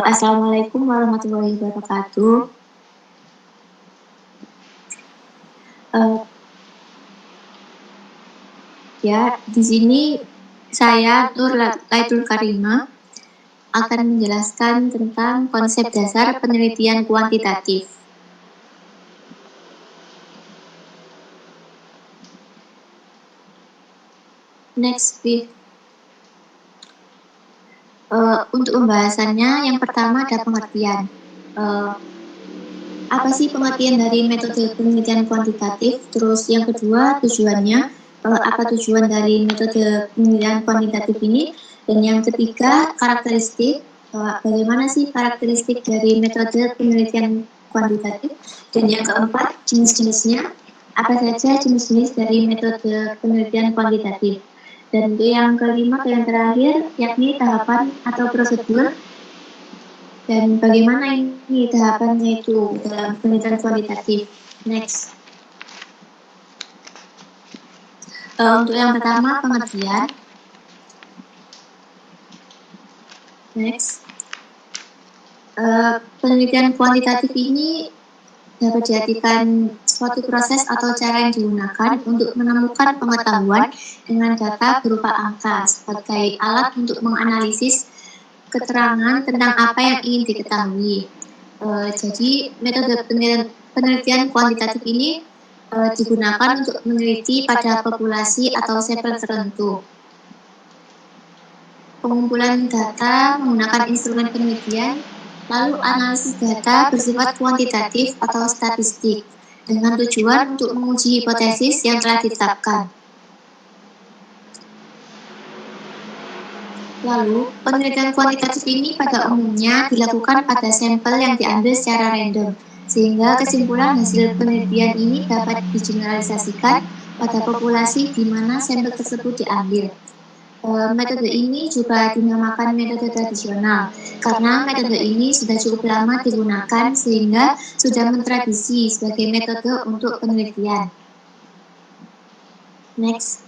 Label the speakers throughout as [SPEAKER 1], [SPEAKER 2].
[SPEAKER 1] Assalamualaikum warahmatullahi wabarakatuh. Eh, ya, di sini saya Nur Laidul Karima akan menjelaskan tentang konsep dasar penelitian kuantitatif. Next, untuk pembahasannya, yang pertama ada pengertian. Apa sih pengertian dari metode penelitian kuantitatif? Terus yang kedua, tujuannya, apa tujuan dari metode penelitian kuantitatif ini? Dan yang ketiga, karakteristik, bagaimana sih karakteristik dari metode penelitian kuantitatif? Dan yang keempat, jenis-jenisnya, apa saja jenis-jenis dari metode penelitian kuantitatif? Dan untuk yang kelima dan yang terakhir, yakni tahapan atau prosedur dan bagaimana ini tahapannya itu dalam penelitian kualitatif. Next. Untuk yang pertama, pengertian. Next. Penelitian kuantitatif ini dapat diartikan suatu proses atau cara yang digunakan untuk menemukan pengetahuan dengan data berupa angka sebagai alat untuk menganalisis keterangan tentang apa yang ingin diketahui. Jadi metode penelitian kuantitatif ini digunakan untuk meneliti pada populasi atau sampel tertentu. Pengumpulan data menggunakan instrumen penelitian, lalu analisis data bersifat kuantitatif atau statistik dengan tujuan untuk menguji hipotesis yang telah ditetapkan. Lalu, penelitian kuantitatif ini pada umumnya dilakukan pada sampel yang diambil secara random, sehingga kesimpulan hasil penelitian ini dapat digeneralisasikan pada populasi di mana sampel tersebut diambil. Metode ini juga dinamakan metode tradisional, karena metode ini sudah cukup lama digunakan sehingga sudah mentradisi sebagai metode untuk penelitian. Next.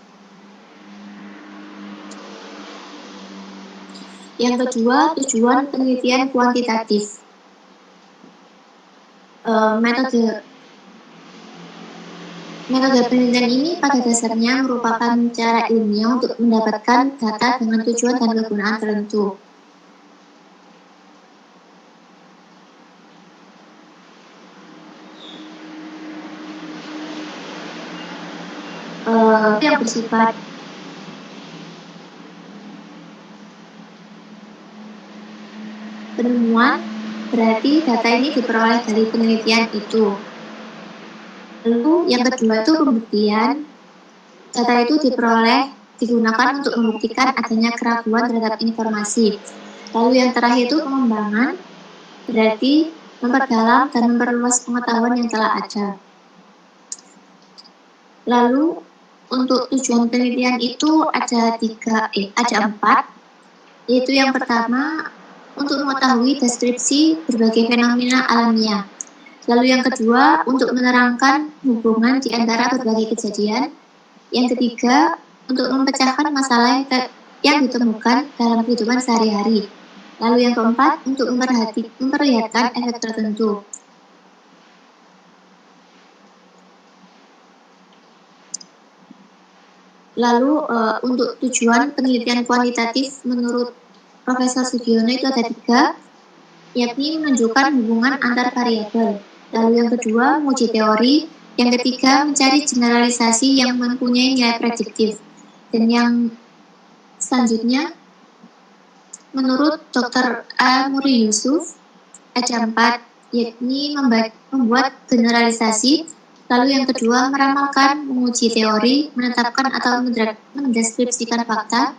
[SPEAKER 1] Yang kedua, tujuan penelitian kuantitatif. Metode penelitian ini pada dasarnya merupakan cara ilmiah untuk mendapatkan data dengan tujuan dan kegunaan tertentu. Yang bersifat penemuan, berarti data ini diperoleh dari penelitian itu. Lalu yang kedua itu pembuktian. Data itu digunakan untuk membuktikan adanya keraguan terhadap informasi. Lalu yang terakhir itu pengembangan, berarti memperdalam dan memperluas pengetahuan yang telah ada. Lalu untuk tujuan penelitian itu ada 4, yaitu yang pertama untuk mengetahui deskripsi berbagai fenomena alamiah. Lalu yang kedua untuk menerangkan hubungan di antara berbagai kejadian. Yang ketiga untuk memecahkan masalah yang ditemukan dalam kehidupan sehari-hari. Lalu yang keempat untuk memperlihatkan efek tertentu. Lalu untuk tujuan penelitian kuantitatif menurut Profesor Sugiono itu ada 3, yakni menunjukkan hubungan antar variabel. Lalu yang kedua menguji teori, yang ketiga mencari generalisasi yang mempunyai nilai prediktif. Dan yang selanjutnya menurut Dr. A. Muri Yusuf ada 4, yakni membuat generalisasi. Lalu yang kedua meramalkan, menguji teori, menetapkan atau mendeskripsikan fakta,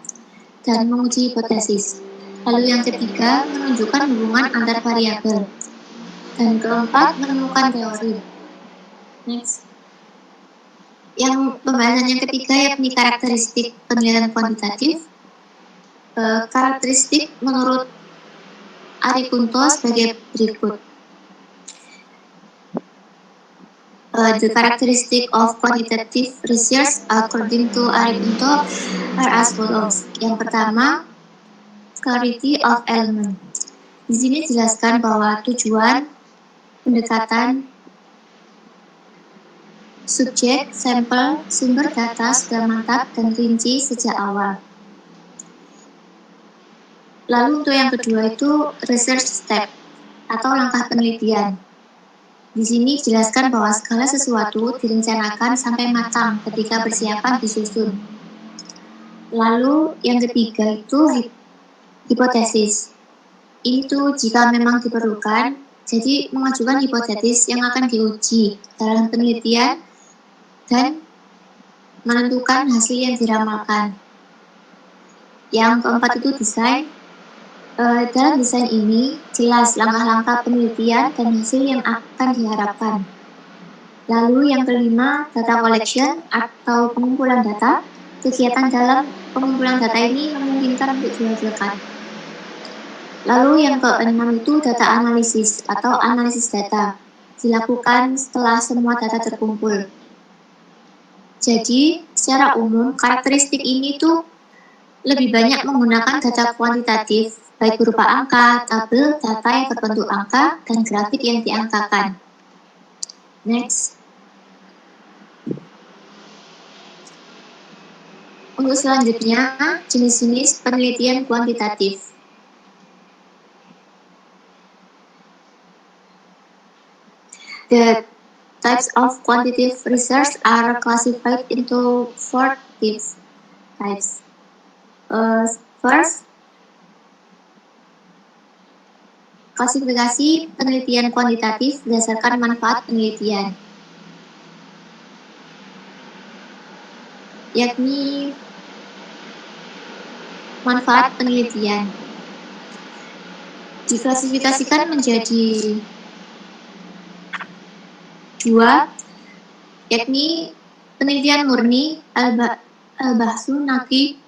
[SPEAKER 1] dan menguji hipotesis. Lalu yang ketiga menunjukkan hubungan antar variabel. Dan keempat menemukan teori. Next. Yang pembahasan yang ketiga yakni karakteristik penelitian kuantitatif. Karakteristik menurut Ari Kunto sebagai berikut. The characteristic of quantitative research according to Ari Kunto are as follows. Yang pertama, clarity of element. Di sini jelaskan bahwa tujuan, pendekatan, subjek, sampel, sumber data sudah mantap dan rinci sejak awal. Lalu untuk yang kedua itu research step atau langkah penelitian. Di sini dijelaskan bahwa segala sesuatu direncanakan sampai matang ketika persiapan disusun. Lalu yang ketiga itu hipotesis. Itu jika memang diperlukan, jadi mengajukan hipotesis yang akan diuji dalam penelitian dan menentukan hasil yang diramalkan. Yang keempat itu desain. Dalam desain ini jelas langkah-langkah penelitian dan hasil yang akan diharapkan. Lalu yang kelima, data collection atau pengumpulan data. Kegiatan dalam pengumpulan data ini memungkinkan untuk dihasilkan. Lalu yang keenam itu data analisis atau analisis data. Dilakukan setelah semua data terkumpul. Jadi, secara umum karakteristik ini tuh lebih banyak menggunakan data kuantitatif, baik berupa angka, tabel, data yang berbentuk angka, dan grafik yang diangkakan. Next. Untuk selanjutnya, jenis-jenis penelitian kuantitatif. The types of quantitative research are classified into four types. First, klasifikasi penelitian kuantitatif berdasarkan manfaat penelitian, yakni manfaat penelitian diklasifikasikan menjadi dua, yakni penelitian murni al-bahsu naqi,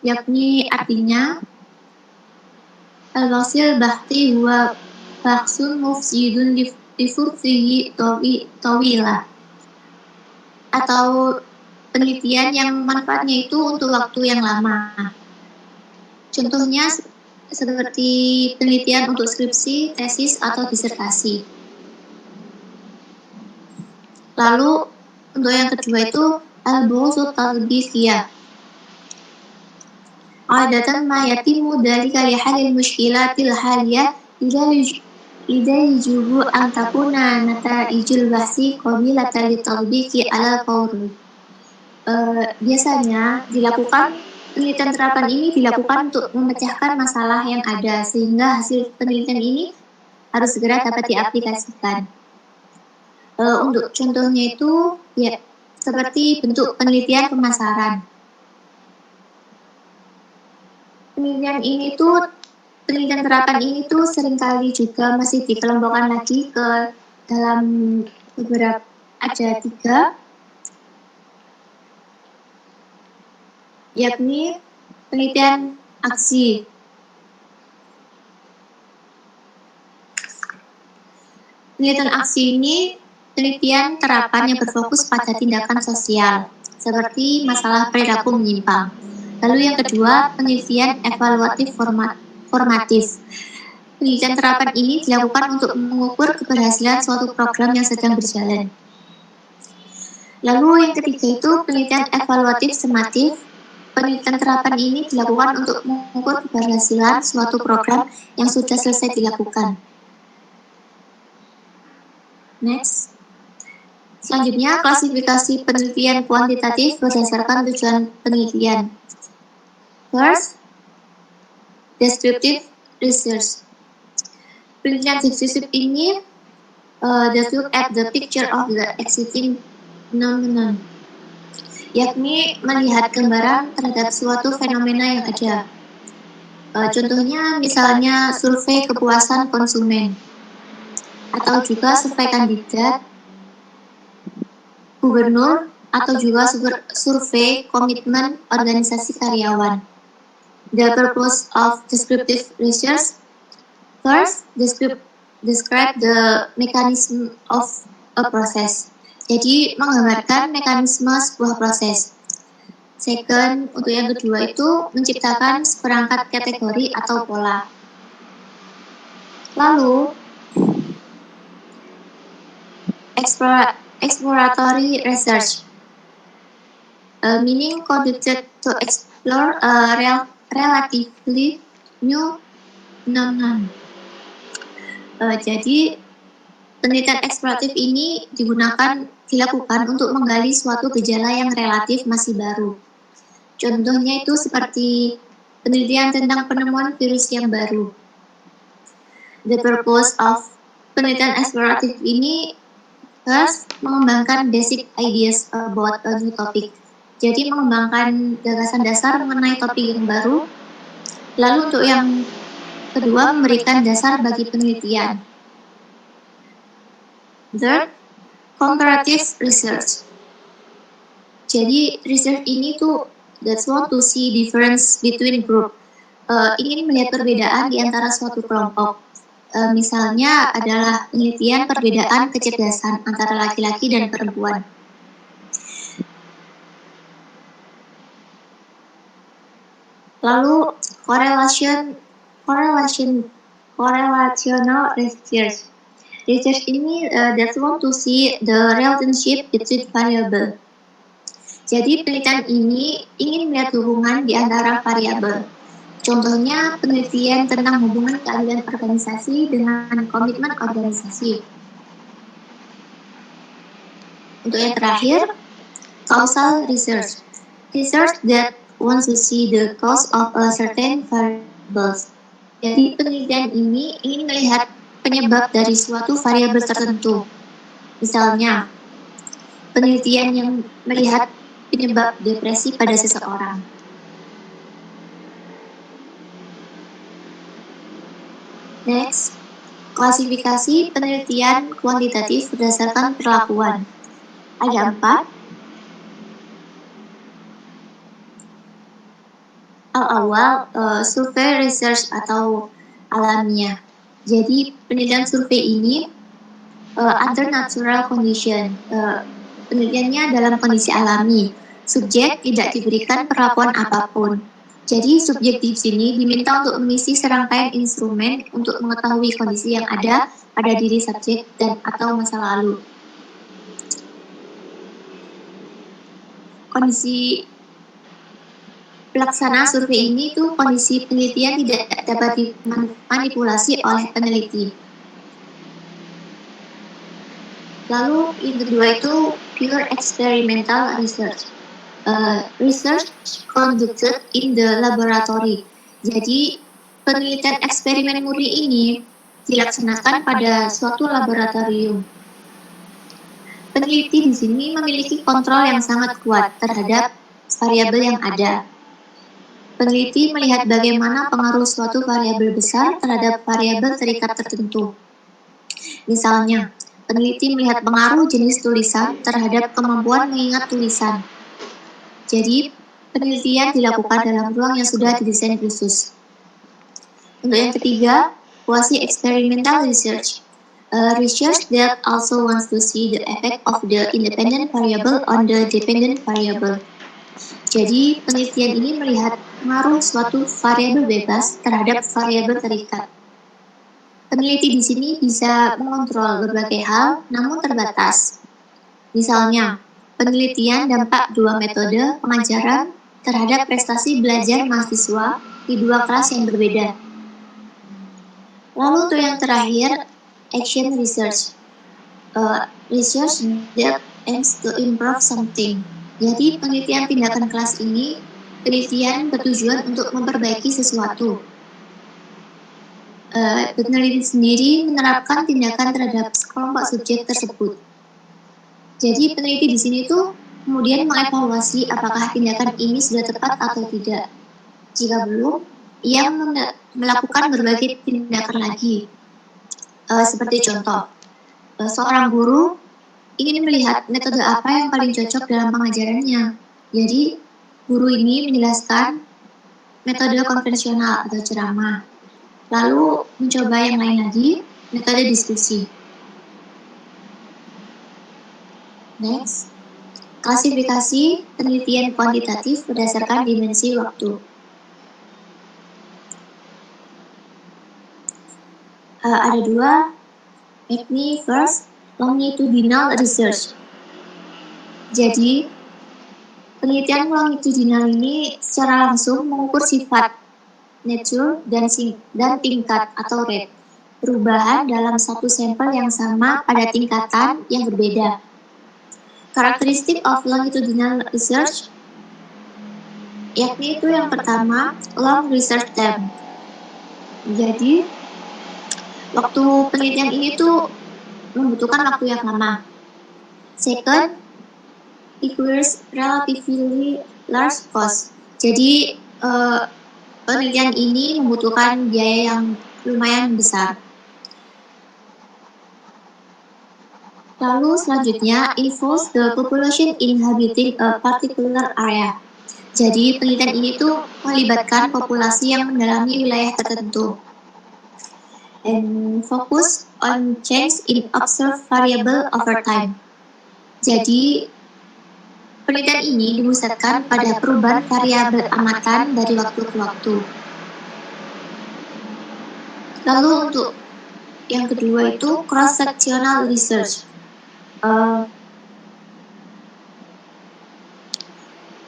[SPEAKER 1] yakni artinya al-basil bahti huwa bahsun mufsidun difurfihi tawilah, atau penelitian yang manfaatnya itu untuk waktu yang lama. Contohnya seperti penelitian untuk skripsi, tesis, atau disertasi. Lalu untuk yang kedua itu al-buhutsu talbisiyah. Adatan ma yatimu dzalika li halil mushkilatil haliyah lidayijubu an takuna nataijul bahsi qabilatan litalbiki ala fawri. Biasanya dilakukan penelitian terapan ini dilakukan untuk memecahkan masalah yang ada sehingga hasil penelitian ini harus segera dapat diaplikasikan. Untuk contohnya itu ya seperti bentuk penelitian pemasaran. Penelitian terapan ini tuh seringkali juga masih dikelompokkan lagi ke dalam beberapa, ada tiga, yakni penelitian aksi. Penelitian aksi ini penelitian terapan yang berfokus pada tindakan sosial, seperti masalah perilaku menyimpang. Lalu yang kedua, penelitian evaluatif formatif. Penelitian terapan ini dilakukan untuk mengukur keberhasilan suatu program yang sedang berjalan. Lalu yang ketiga itu penelitian evaluatif sematif. Penelitian terapan ini dilakukan untuk mengukur keberhasilan suatu program yang sudah selesai dilakukan. Next. Selanjutnya, klasifikasi penelitian kuantitatif berdasarkan tujuan penelitian. First, descriptive research. Penelitian deskriptif ini that look at the picture of the existing phenomenon, yakni melihat gambaran terhadap suatu fenomena yang ada. Contohnya misalnya survei kepuasan konsumen, atau juga survei kandidat gubernur, atau juga survei komitmen organisasi karyawan. The purpose of descriptive research. First, describe the mechanism of a process. Jadi, menggambarkan mekanisme sebuah proses. Second, untuk yang kedua itu menciptakan seperangkat kategori atau pola. Lalu, exploratory research, meaning conducted to explore a relatively new phenomenon. Jadi, penelitian eksploratif ini dilakukan untuk menggali suatu gejala yang relatif masih baru. Contohnya itu seperti penelitian tentang penemuan virus yang baru. The purpose of penelitian eksploratif ini first mengembangkan basic ideas about a new topic. Jadi mengembangkan gagasan dasar mengenai topik yang baru. Lalu untuk yang kedua memberikan dasar bagi penelitian. Third, comparative research. Jadi research ini tuh that's want to see difference between group. Ingin melihat perbedaan di antara suatu kelompok. Misalnya adalah penelitian perbedaan kecerdasan antara laki-laki dan perempuan. Lalu correlational research. Research ini that want to see the relationship between variable. Jadi penelitian ini ingin melihat hubungan di antara variabel. Contohnya penelitian tentang hubungan keadilan organisasi dengan komitmen organisasi. Untuk yang terakhir, causal research. Research that wants to see the cause of a certain variables. Jadi penelitian ini ingin melihat penyebab dari suatu variabel tertentu. Misalnya, penelitian yang melihat penyebab depresi pada seseorang. Next, klasifikasi penelitian kuantitatif berdasarkan perlakuan. Ada 4. Awal survei research atau alamiah. Jadi penelitian survei ini under natural condition. Penelitiannya dalam kondisi alami. Subjek tidak diberikan perlakuan apapun. Jadi subjek di sini diminta untuk mengisi serangkaian instrumen untuk mengetahui kondisi yang ada pada diri subjek dan atau masa lalu. Kondisi pelaksana survei ini tuh kondisi penelitian tidak dapat dimanipulasi oleh peneliti. Lalu yang kedua itu pure experimental research. Research conducted in the laboratory. Jadi penelitian eksperimen murni ini dilaksanakan pada suatu laboratorium. Peneliti di sini memiliki kontrol yang sangat kuat terhadap variabel yang ada. Peneliti melihat bagaimana pengaruh suatu variabel besar terhadap variabel terikat tertentu. Misalnya, peneliti melihat pengaruh jenis tulisan terhadap kemampuan mengingat tulisan. Jadi, penelitian dilakukan dalam ruang yang sudah didesain khusus. Untuk yang ketiga, quasi-experimental research. Research that also wants to see the effect of the independent variable on the dependent variable. Jadi, penelitian ini melihat pengaruh suatu variabel bebas terhadap variabel terikat. Peneliti di sini bisa mengontrol berbagai hal, namun terbatas. Misalnya, penelitian dampak dua metode pengajaran terhadap prestasi belajar mahasiswa di dua kelas yang berbeda. Lalu untuk yang terakhir, action research. Research that aims to improve something. Jadi penelitian tindakan kelas ini, penelitian bertujuan untuk memperbaiki sesuatu. Peneliti sendiri menerapkan tindakan terhadap kelompok subjek tersebut. Jadi peneliti di sini tuh kemudian mengevaluasi apakah tindakan ini sudah tepat atau tidak. Jika belum, ia melakukan berbagai tindakan lagi. Seperti contoh, seorang guru ingin melihat metode apa yang paling cocok dalam pengajarannya. Jadi, guru ini menjelaskan metode konvensional atau ceramah. Lalu mencoba yang lain lagi, metode diskusi. Next, klasifikasi penelitian kuantitatif berdasarkan dimensi waktu. ada dua, yakni first, longitudinal research. Jadi, penelitian longitudinal ini secara langsung mengukur sifat, nature, dan tingkat atau rate perubahan dalam satu sampel yang sama pada tingkatan yang berbeda. Karakteristik of longitudinal research yakni itu yang pertama, long research term. Jadi, waktu penelitian ini tuh membutuhkan waktu yang lama. Second, requires relatively large cost. Jadi, penelitian ini membutuhkan biaya yang lumayan besar. Lalu selanjutnya, involves the population inhabiting a particular area. Jadi penelitian ini tuh melibatkan populasi yang mendalami wilayah tertentu. And focus on change in observed variable over time. Jadi penelitian ini dipusatkan pada perubahan variabel amatan dari waktu ke waktu. Lalu untuk yang kedua itu cross-sectional research.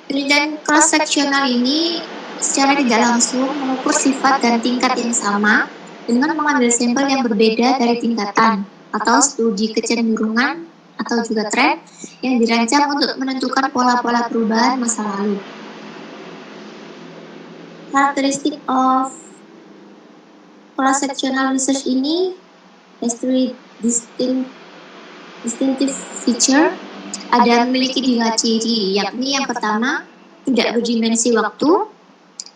[SPEAKER 1] Penelitian cross-sectional ini secara tidak langsung mengukur sifat dan tingkat yang sama dengan mengambil sampel yang berbeda dari tingkatan atau studi kecenderungan atau juga tren yang dirancang untuk menentukan pola-pola perubahan masa lalu. Karakteristik of cross-sectional research ini has three distinctive feature. Ada memiliki tiga ciri, yakni yang pertama, tidak berdimensi waktu,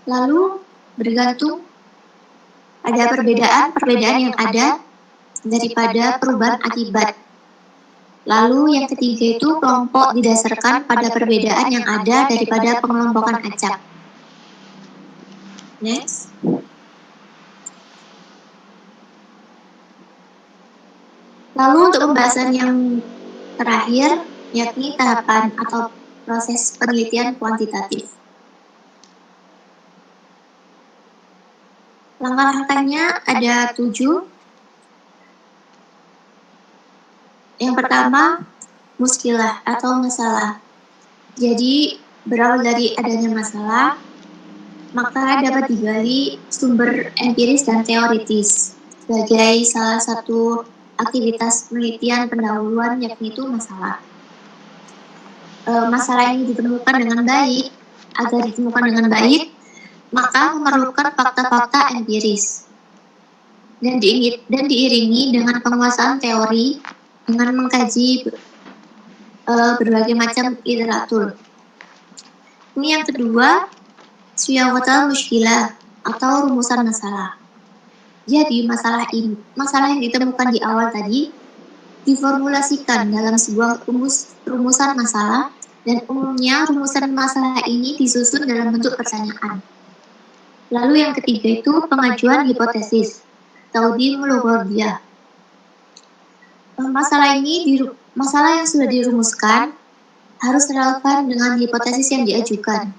[SPEAKER 1] lalu bergantung ada perbedaan yang ada daripada perubahan akibat. Lalu yang ketiga itu kelompok didasarkan pada perbedaan yang ada daripada pengelompokan acak. Next. Lalu untuk pembahasan yang terakhir, yakni tahapan atau proses penelitian kuantitatif. Langkah-langkahnya ada 7. Yang pertama, muskilah atau masalah. Jadi, berawal dari adanya masalah, maka dapat digali sumber empiris dan teoritis sebagai salah satu aktivitas penelitian pendahuluan, yakni itu masalah. Masalah ini ditemukan dengan baik. Agar ditemukan dengan baik, maka memerlukan fakta-fakta empiris dan diiringi dengan penguasaan teori dengan mengkaji berbagai macam literatur. Ini yang kedua, siyawatul muskilah atau rumusan masalah. Jadi masalah yang ditemukan di awal tadi diformulasikan dalam sebuah rumusan masalah, dan umumnya rumusan masalah ini disusun dalam bentuk pertanyaan. Lalu yang ketiga itu pengajuan hipotesis, taqdimul ghordiyah. Masalah yang sudah dirumuskan harus relevan dengan hipotesis yang diajukan.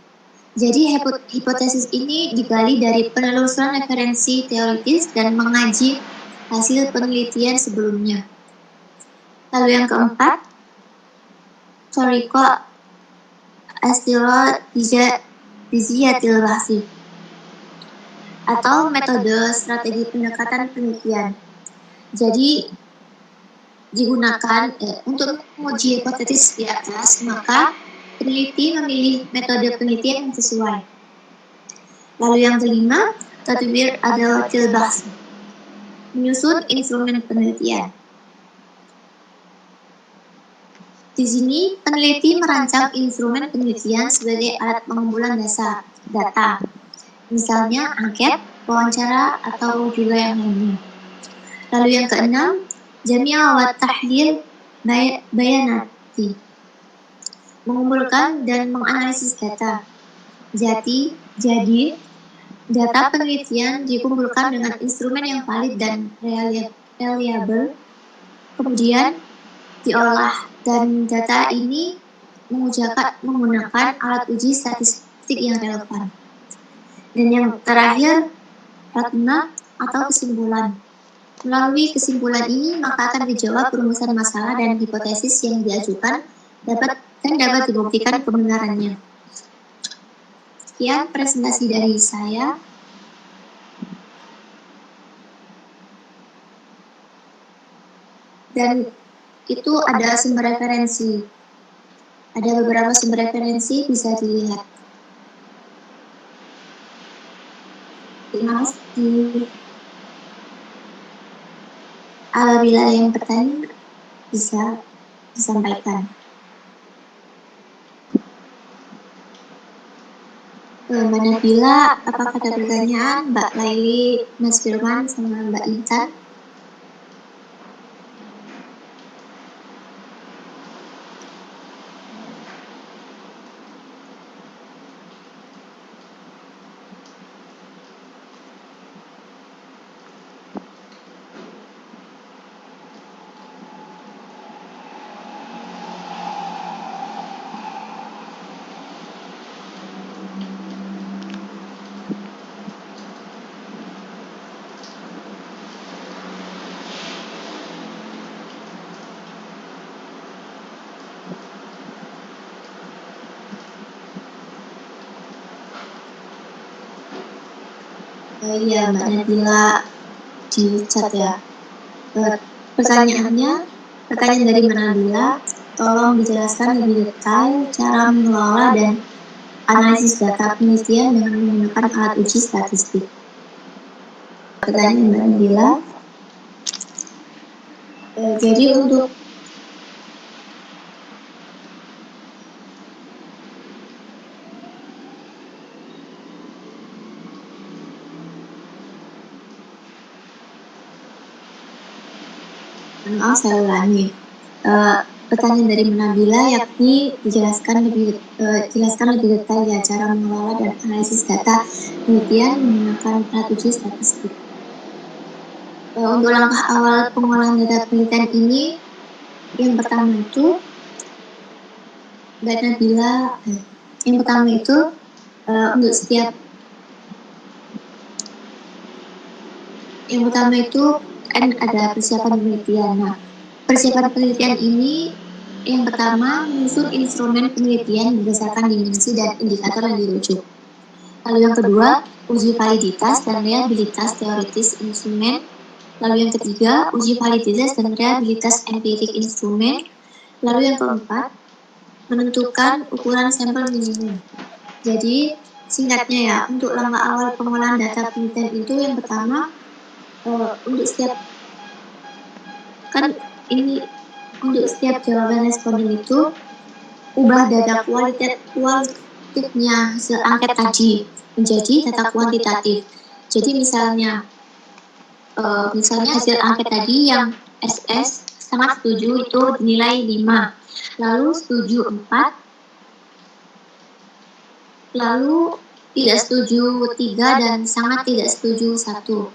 [SPEAKER 1] Jadi hipotesis ini digali dari penelusuran referensi teoritis dan mengaji hasil penelitian sebelumnya. Lalu yang keempat, thoriqah istirotiziyatil bahsi atau metode strategi pendekatan penelitian. Jadi digunakan untuk menguji hipotesis di atas, maka peneliti memilih metode penelitian yang sesuai. Lalu yang kelima, tadwir adalatil bahsi, menyusun instrumen penelitian. Di sini, peneliti merancang instrumen penelitian sebagai alat pengumpulan data, misalnya angket, wawancara, atau juga yang lainnya. Lalu yang keenam, jami'a wa tahlil bayanati, mengumpulkan dan menganalisis data. Jadi, data penelitian dikumpulkan dengan instrumen yang valid dan reliable, kemudian diolah, dan data ini menggunakan alat uji statistik yang relevan. Dan yang terakhir, ratna atau kesimpulan. Melalui kesimpulan ini, maka akan dijawab perumusan masalah dan hipotesis yang diajukan dapat dibuktikan kebenarannya. Sekian presentasi dari saya. Dan itu ada sumber referensi. Ada beberapa sumber referensi, bisa dilihat. Terima kasih. Apabila ada yang bertanya, bisa disampaikan. Mbak Nabila, apakah ada pertanyaan? Mbak Laili, Mas Firman, sama Mbak Intan? Iya, Mbak Nabila di chat ya. Pertanyaannya dari Mbak Nabila, tolong dijelaskan lebih detail cara mengelola dan analisis data penelitian dengan menggunakan alat uji statistik. Pertanyaan Mbak Nabila, jadi untuk saya ulangi. Pertanyaan dari Nabila yakni jelaskan lebih detail ya cara mengelola dan analisis data penelitian menggunakan alat uji statistik. Untuk langkah awal pengolahan data penelitian ini, yang pertama itu Mbak Nabila, yang pertama itu untuk setiap kan ada persiapan penelitian. Nah, persiapan penelitian ini yang pertama menyusun instrumen penelitian berdasarkan dimensi dan indikator yang dirujuk. Lalu yang kedua, uji validitas dan reliabilitas teoritis instrumen. Lalu yang ketiga, uji validitas dan reliabilitas empirik instrumen. Lalu yang keempat, menentukan ukuran sampel minimum. Jadi singkatnya ya, untuk langkah awal pengolahan data penelitian itu yang pertama, untuk setiap jawaban responden itu ubah data kualitatifnya hasil angket tadi menjadi data kuantitatif. Jadi misalnya hasil angket tadi yang SS sangat setuju itu dinilai 5, lalu setuju 4, lalu tidak setuju 3, dan sangat tidak setuju 1.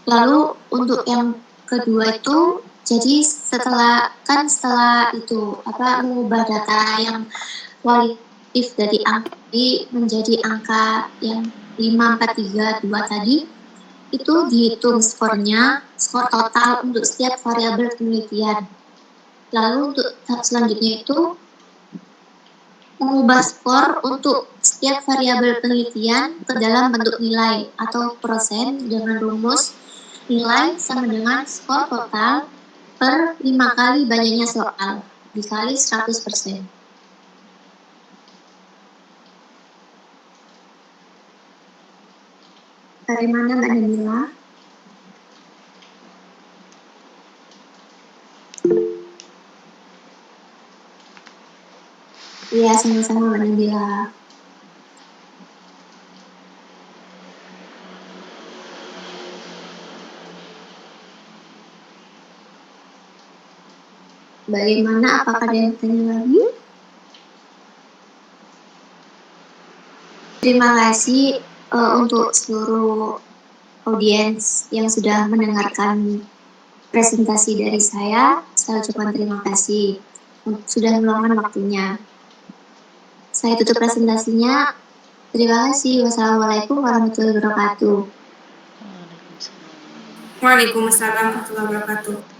[SPEAKER 1] Lalu untuk yang kedua itu, jadi setelah itu mengubah data yang kualitatif dari angka menjadi angka yang 5, 4, 3, 2 tadi, itu dihitung skor total untuk setiap variabel penelitian. Lalu untuk tahap selanjutnya itu mengubah skor untuk setiap variabel penelitian ke dalam bentuk nilai atau persen dengan rumus nilai sama dengan skor total per 5 kali banyaknya soal dikali 100%. Bagaimana Mbak Nabila? Iya, sama-sama Mbak Nabila. Bagaimana? Apakah ada yang bertanya lagi? Terima kasih untuk seluruh audiens yang sudah mendengarkan presentasi dari saya. Saya ucapkan terima kasih sudah meluangkan waktunya. Saya tutup presentasinya. Terima kasih. Wassalamualaikum warahmatullahi wabarakatuh.
[SPEAKER 2] Waalaikumsalam warahmatullahi wabarakatuh.